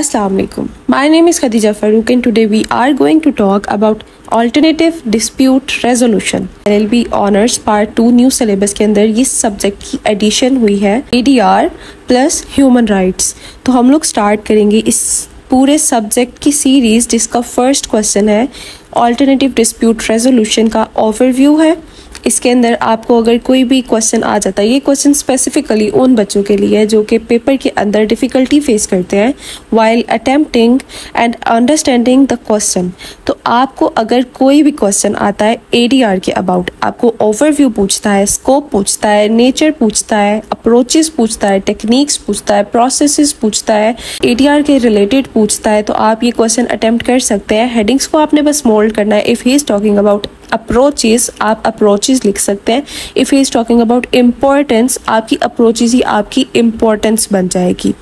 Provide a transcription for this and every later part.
Assalamu alaikum. My name is Khadija Farooq and today we are going to talk about Alternative Dispute Resolution. LLB Honors Part 2 new syllabus के अंदर ये subject की addition हुई है ADR plus human rights. तो हम लोग start करेंगे इस पूरे सब्जेक्ट की सीरीज जिसका फर्स्ट क्वेश्चन है ऑल्टरनेटिव डिस्प्यूट रेजोल्यूशन का ओवरव्यू है। इसके अंदर आपको अगर कोई भी क्वेश्चन आ जाता है, ये क्वेश्चन स्पेसिफिकली उन बच्चों के लिए है जो कि पेपर के अंदर डिफ़िकल्टी फेस करते हैं while attempting and understanding the question. तो आपको अगर कोई भी क्वेश्चन आता है ADR के अबाउट, आपको ओवरव्यू पूछता है, स्कोप पूछता है, नेचर पूछता है, अप्रोचेस पूछता है, टेक्निक्स पूछता है, प्रोसेसेस पूछता है, ADR के रिलेटेड पूछता है, तो आप ये क्वेश्चन अटेम्प्ट कर सकते हैं। हेडिंग्स को आपने बस मोल्ड करना है। If he is talking about approaches, आप अप्रोचेस लिख सकते हैं। If he is talking about importance, आपकी अप्रोचेस ही आपकी इम्पोर्टेंस बन जाएगी।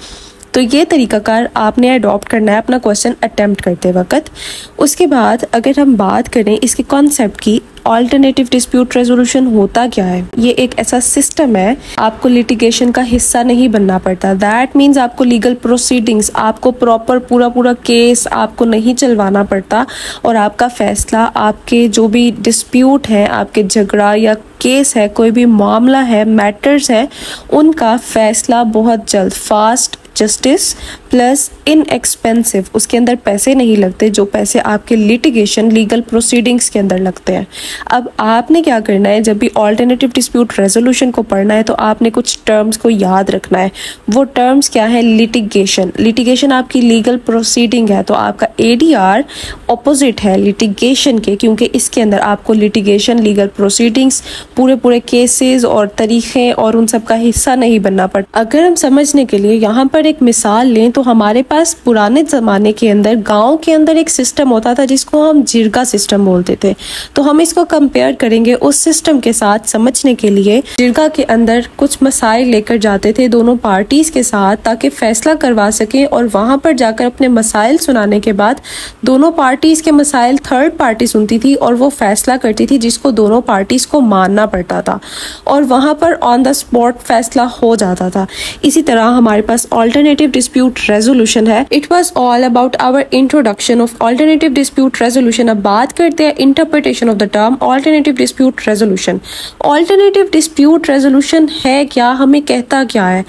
तो ये तरीकाकार आपने अडॉप्ट करना है अपना क्वेश्चन अटेम्प्ट करते वक्त। उसके बाद अगर हम बात करें इसके कॉन्सेप्ट की, ऑल्टरनेटिव डिस्प्यूट रेजोल्यूशन होता क्या है? ये एक ऐसा सिस्टम है, आपको लिटिगेशन का हिस्सा नहीं बनना पड़ता। दैट मीन्स आपको लीगल प्रोसीडिंग्स, आपको प्रॉपर पूरा केस आपको नहीं चलवाना पड़ता और आपका फैसला, आपके जो भी डिस्प्यूट है, आपके झगड़ा या केस है, कोई भी मामला है, मैटर्स है, उनका फैसला बहुत जल्द, फास्ट जस्टिस प्लस इनएक्सपेंसिव, उसके अंदर पैसे नहीं लगते जो पैसे आपके लिटिगेशन लीगल प्रोसीडिंग्स के अंदर लगते हैं। अब आपने क्या करना है, जब भी ऑल्टरनेटिव डिस्प्यूट रेजोल्यूशन को पढ़ना है तो आपने कुछ टर्म्स को याद रखना है। वो टर्म्स क्या है? लिटिगेशन। लिटिगेशन आपकी लीगल प्रोसीडिंग है, तो आपका ADR ऑपोजिट है लिटिगेशन के, क्योंकि इसके अंदर आपको लिटिगेशन, लीगल प्रोसीडिंग्स, पूरे केसेस और तरीक़े और उन सब का हिस्सा नहीं बनना पड़ता। अगर हम समझने के लिए यहाँ पर एक मिसाल लें तो हमारे पास पुराने ज़माने के अंदर गांव के अंदर एक सिस्टम होता था जिसको हम जिरगा सिस्टम बोलते थे। तो हम इसको कंपेयर करेंगे उस सिस्टम के साथ समझने के लिए। जिरगा के अंदर कुछ मसाइल लेकर जाते थे दोनों पार्टीज़ के साथ ताकि फैसला करवा सकें, और वहाँ पर जाकर अपने मसाइल सुनाने के बाद दोनों पार्टीज़ के मसाइल थर्ड पार्टी सुनती थी और वो फैसला करती थी जिसको दोनों पार्टीज़ को मानना पड़ता था, और वहाँ पर ऑन द स्पॉट फैसला हो जाता था। इसी तरह हमारे पास ऑल्टरनेटिव डिस्प्यूट रेजोल्यूशन है। It was all about our introduction of alternative dispute resolution. अब बात करते हैं interpretation of the term alternative dispute resolution. Alternative dispute resolution है क्या, हमें कहता क्या है?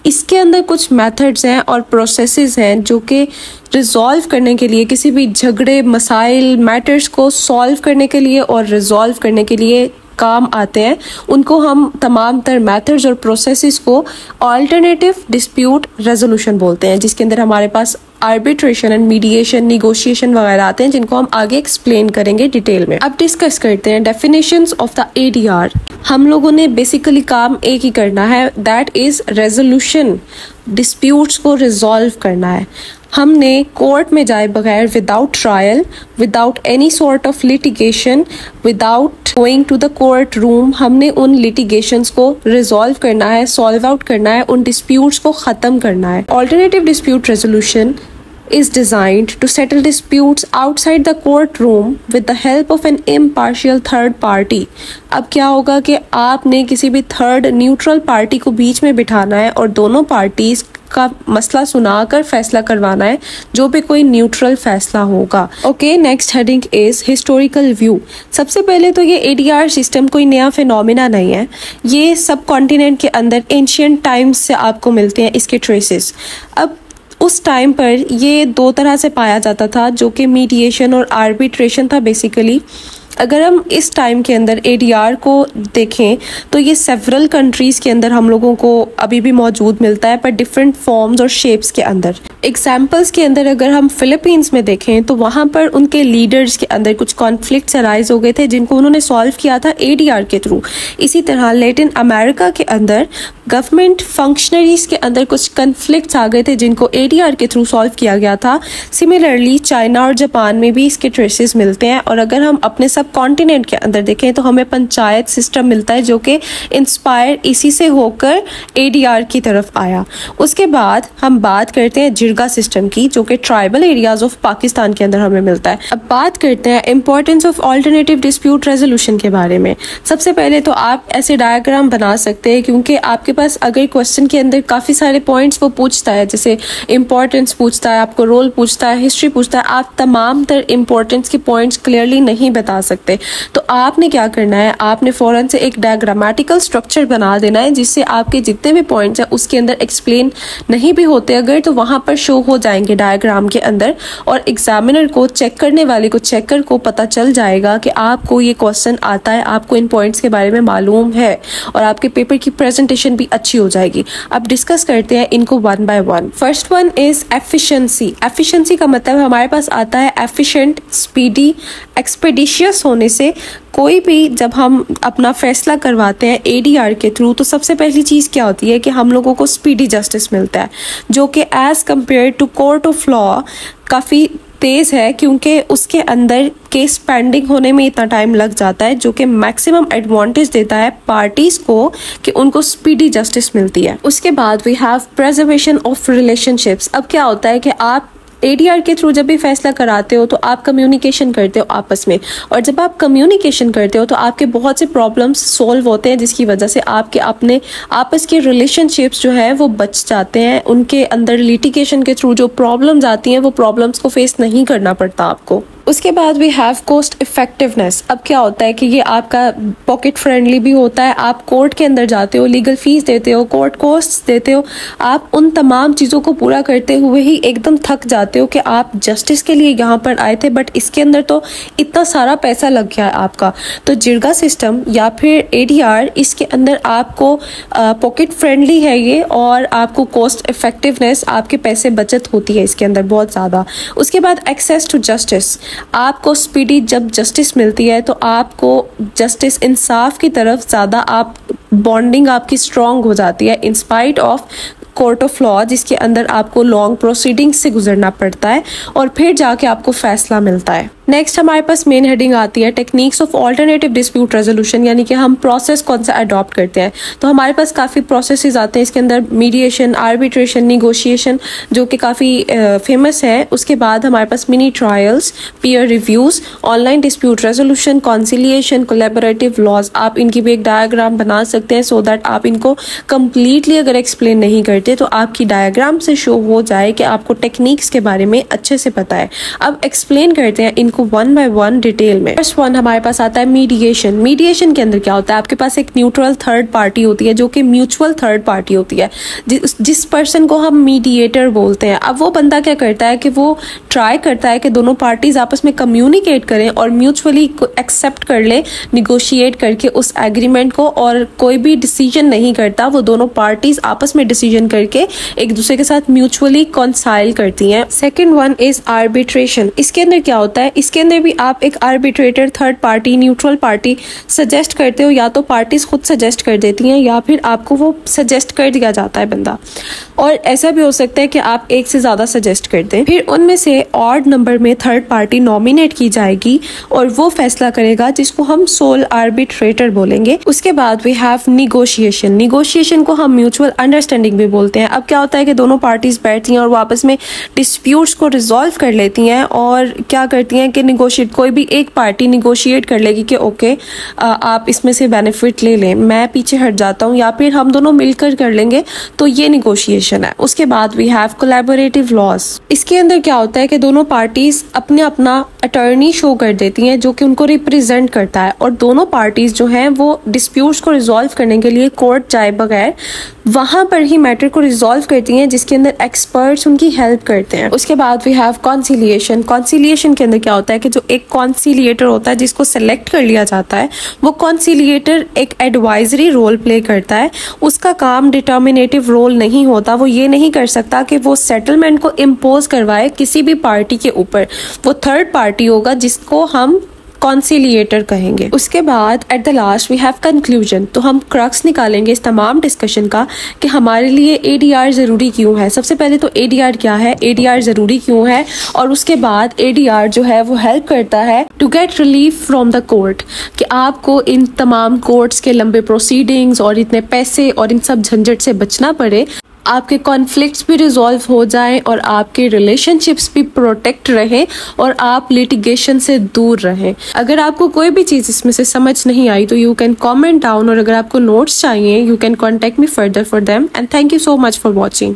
इसके अंदर कुछ मेथड्स हैं और प्रोसेसेस हैं जो कि रिजॉल्व करने के लिए, किसी भी झगड़े, मसाइल, मैटर्स को सॉल्व करने के लिए और रिजॉल्व करने के लिए काम आते हैं। उनको हम तमाम तर मेथड्स और प्रोसेसेस को ऑल्टरनेटिव डिस्प्यूट रेजोल्यूशन बोलते हैं, जिसके अंदर हमारे पास आर्बिट्रेशन एंड मीडिएशन, निगोशिएशन वगैरह आते हैं, जिनको हम आगे एक्सप्लेन करेंगे डिटेल में। अब डिस्कस करते हैं डेफिनेशंस ऑफ द ADR। हम लोगों ने बेसिकली काम एक ही करना है, दैट इज रेजोल्यूशन, डिस्प्यूट्स को रिजॉल्व करना है। हमने कोर्ट में जाए बगैर, without trial, without any sort of litigation, without going to the court room, हमने उन लिटिगेशंस को रिजॉल्व करना है, सॉल्व आउट करना है, उन डिस्प्यूट्स को ख़त्म करना है। Alternative dispute resolution is designed to settle disputes outside the courtroom with the help of an impartial third party। अब क्या होगा कि आपने किसी भी थर्ड न्यूट्रल पार्टी को बीच में बिठाना है और दोनों पार्टीज का मसला सुनाकर फैसला करवाना है, जो भी कोई न्यूट्रल फैसला होगा। Okay, next heading is historical view. सबसे पहले तो ये ADR सिस्टम कोई नया फिनोमिना नहीं है, ये सब कॉन्टिनेंट के अंदर एंशियंट टाइम्स से आपको मिलते हैं इसके ट्रेसेस। अब उस टाइम पर ये दो तरह से पाया जाता था, जो कि मीडिएशन और आर्बिट्रेशन था बेसिकली। अगर हम इस टाइम के अंदर ADR को देखें तो ये सेवरल कंट्रीज़ के अंदर हम लोगों को अभी भी मौजूद मिलता है, पर डिफरेंट फॉर्म्स और शेप्स के अंदर। एग्जाम्पल्स के अंदर अगर हम फिलीपींस में देखें तो वहाँ पर उनके लीडर्स के अंदर कुछ कॉन्फ्लिक्ट्स अराइज हो गए थे जिनको उन्होंने सॉल्व किया था ADR के थ्रू। इसी तरह लैटिन अमेरिका के अंदर गवर्नमेंट फंक्शनरीज के अंदर कुछ कॉन्फ्लिक्ट्स आ गए थे जिनको ADR के थ्रू सॉल्व किया गया था। सिमिलरली चाइना और जापान में भी इसके ट्रेसेस मिलते हैं। और अगर हम अपने सब सब कॉन्टिनेंट के अंदर देखें तो हमें पंचायत सिस्टम मिलता है जो कि इंस्पायर इसी से होकर ADR की तरफ आया। उसके बाद हम बात करते हैं जिरगा सिस्टम की जो कि ट्राइबल एरियाज ऑफ पाकिस्तान के अंदर हमें मिलता है। अब बात करते हैं importance of alternative dispute resolution के बारे में। सबसे पहले तो आप ऐसे डायग्राम बना सकते हैं क्योंकि आपके पास अगर क्वेश्चन के अंदर काफ़ी सारे पॉइंट्स वो पूछता है, जैसे इंपॉर्टेंस पूछता है, आपको रोल पूछता है, हिस्ट्री पूछता है, आप तमाम तर इंपॉर्टेंस के पॉइंट्स क्लियरली नहीं बता सकते। तो आपने क्या करना है, आपने फ़ौरन से एक डायग्रामेटिकल स्ट्रक्चर बना देना है जिससे आपके जितने भी पॉइंट्स हैं उसके अंदर एक्सप्लेन नहीं भी होते अगर तो वहाँ पर शो हो जाएंगे डायग्राम के अंदर, और एग्जामिनर को, चेक करने वाले को, चेकर को पता चल जाएगा कि आपको ये क्वेश्चन आता है, आपको इन पॉइंट्स के बारे में मालूम है, और आपके पेपर की प्रेजेंटेशन भी अच्छी हो जाएगी। अब डिस्कस करते हैं इनको one by one. First one is efficiency. Efficiency का मतलब हमारे पास आता है एफिशिएंट, स्पीडी, एक्सपेडिशियस होने से। कोई भी जब हम अपना फैसला करवाते हैं ADR के थ्रू तो सबसे पहली चीज़ क्या होती है कि हम लोगों को स्पीडी जस्टिस मिलता है जो कि as compare to court of law काफ़ी तेज़ है, क्योंकि उसके अंदर केस पेंडिंग होने में इतना टाइम लग जाता है जो कि मैक्सिमम एडवांटेज देता है पार्टीज को कि उनको स्पीडी जस्टिस मिलती है। उसके बाद we have preservation of relationships. अब क्या होता है कि आप ADR के थ्रू जब भी फैसला कराते हो तो आप कम्युनिकेशन करते हो आपस में, और जब आप कम्युनिकेशन करते हो तो आपके बहुत से प्रॉब्लम्स सॉल्व होते हैं जिसकी वजह से आपके अपने आपस के रिलेशनशिप्स जो है वो बच जाते हैं। उनके अंदर लिटिगेशन के थ्रू जो प्रॉब्लम्स आती हैं वो प्रॉब्लम्स को फेस नहीं करना पड़ता आपको। उसके बाद वी हैव कॉस्ट इफेक्टिवनेस। अब क्या होता है कि ये आपका पॉकेट फ्रेंडली भी होता है। आप कोर्ट के अंदर जाते हो, लीगल फीस देते हो, कोर्ट कॉस्ट्स देते हो, आप उन तमाम चीज़ों को पूरा करते हुए ही एकदम थक जाते हो कि आप जस्टिस के लिए यहाँ पर आए थे बट इसके अंदर तो इतना सारा पैसा लग गया है आपका। तो जिरगा सिस्टम या फिर ADR, इसके अंदर आपको पॉकेट फ्रेंडली है ये, और आपको कॉस्ट इफेक्टिवनेस, आपके पैसे बचत होती है इसके अंदर बहुत ज़्यादा। उसके बाद एक्सेस टू जस्टिस। आपको स्पीडी जब जस्टिस मिलती है तो आपको जस्टिस, इंसाफ की तरफ ज़्यादा आप बॉन्डिंग आपकी स्ट्रॉन्ग हो जाती है in spite of court of law, जिसके अंदर आपको लॉन्ग प्रोसीडिंग्स से गुजरना पड़ता है और फिर जाके आपको फैसला मिलता है। नेक्स्ट हमारे पास मेन हेडिंग आती है techniques of alternative dispute resolution, यानी कि हम प्रोसेस कौन सा अडॉप्ट करते हैं। तो हमारे पास काफ़ी प्रोसेसेस आते हैं इसके अंदर, मीडिएशन, आर्बिट्रेशन, निगोशिएशन जो कि काफ़ी फेमस है। उसके बाद हमारे पास mini trials, peer reviews, online dispute resolution, conciliation, collaborative laws. आप इनकी भी एक डायग्राम बना सकते हैं सो दैट आप इनको कम्प्लीटली अगर एक्सप्लेन नहीं करते तो आपकी डायग्राम से शो हो जाए कि आपको टेक्निक्स के बारे में अच्छे से पता है। अब एक्सप्लेन करते हैं इनको वन बाय वन डिटेल में। फर्स्ट वन हमारे पास आता है मीडिएशन। मीडिएशन के अंदर क्या होता है, आपके पास एक न्यूट्रल थर्ड पार्टी होती है जो कि म्यूचुअल थर्ड पार्टी होती है, जिस पर्सन को हम मीडिएटर बोलते हैं। अब वो बंदा क्या करता है कि वो ट्राई करता है कि दोनों पार्टीज आपस में कम्युनिकेट करें और म्यूचुअली एक्सेप्ट कर ले, निगोशिएट करके उस एग्रीमेंट को, और कोई भी डिसीजन नहीं करता, वो दोनों पार्टीज आपस में डिसीजन करके एक दूसरे के साथ म्यूचुअली कॉन्साइल करती हैं। Second one is arbitration. इसके अंदर क्या होता है, इसके अंदर भी आप एक arbitrator, third party, neutral party suggest करते हो, या तो पार्टीज खुद सजेस्ट कर देती हैं या फिर आपको वो सजेस्ट कर दिया जाता है बंदा, और ऐसा भी हो सकता है कि आप एक से ज़्यादा सजेस्ट कर दें। फिर उनमें से ऑड नंबर में थर्ड पार्टी नॉमिनेट की जाएगी और वो फैसला करेगा जिसको हम सोल आर्बिट्रेटर बोलेंगे। उसके बाद वी हैव निगोशिएशन। निगोशिएशन को हम म्यूचुअल अंडरस्टैंडिंग भी बोलते हैं। अब क्या होता है कि दोनों पार्टीज बैठती हैं और वो आपस में डिस्प्यूट्स को रिजॉल्व कर लेती हैं, और क्या करती हैं कि निगोशिएट, कोई भी एक पार्टी निगोशिएट कर लेगी कि ओके आप इसमें से बेनिफिट ले लें, मैं पीछे हट जाता हूँ, या फिर हम दोनों मिलकर कर लेंगे, तो ये निगोशिएशन है। उसके बाद वी हैव कोलैबोरेटिव लॉज। इसके अंदर क्या होता है कि दोनों पार्टीज अपने अपना अटर्नी शो कर देती हैं जो कि उनको रिप्रेजेंट करता है, और दोनों पार्टीज जो हैं वो डिस्प्यूट्स को रिजॉल्व करने के लिए कोर्ट जाए बगैर वहां पर ही मैटर को रिजॉल्व करती हैं, जिसके अंदर एक्सपर्ट्स उनकी हेल्प करते हैं। उसके बाद वी हैव कॉन्सिलिएशन। कॉन्सिलिएशन के अंदर क्या होता है कि जो एक कॉन्सिलिएटर होता है जिसको सेलेक्ट कर लिया जाता है, वो कॉन्सिलिएटर एक एडवाइजरी रोल प्ले करता है। उसका काम डिटर्मिनेटिव रोल नहीं होता, वो ये नहीं कर सकता कि वो सेटलमेंट को इम्पोज करवाए किसी भी पार्टी के ऊपर। वो थर्ड पार्टी होगा जिसको हम कॉन्सिलिएटर कहेंगे। उसके बाद at the last we have conclusion. तो हम क्रक्स निकालेंगे इस तमाम डिस्कशन का कि हमारे लिए ADR जरूरी क्यों है। सबसे पहले तो ADR क्या है, ADR जरूरी क्यों है, और उसके बाद ADR जो है वो हेल्प करता है to get relief from the court, कि आपको इन तमाम कोर्ट्स के लंबे प्रोसीडिंग्स और इतने पैसे और इन सब झंझट से बचना पड़े, आपके कॉन्फ्लिक्ट्स भी रिजॉल्व हो जाएं और आपके रिलेशनशिप्स भी प्रोटेक्ट रहें और आप लिटिगेशन से दूर रहें। अगर आपको कोई भी चीज़ इसमें से समझ नहीं आई तो यू कैन कमेंट डाउन, और अगर आपको नोट्स चाहिए you can contact me further for them, and thank you so much for watching.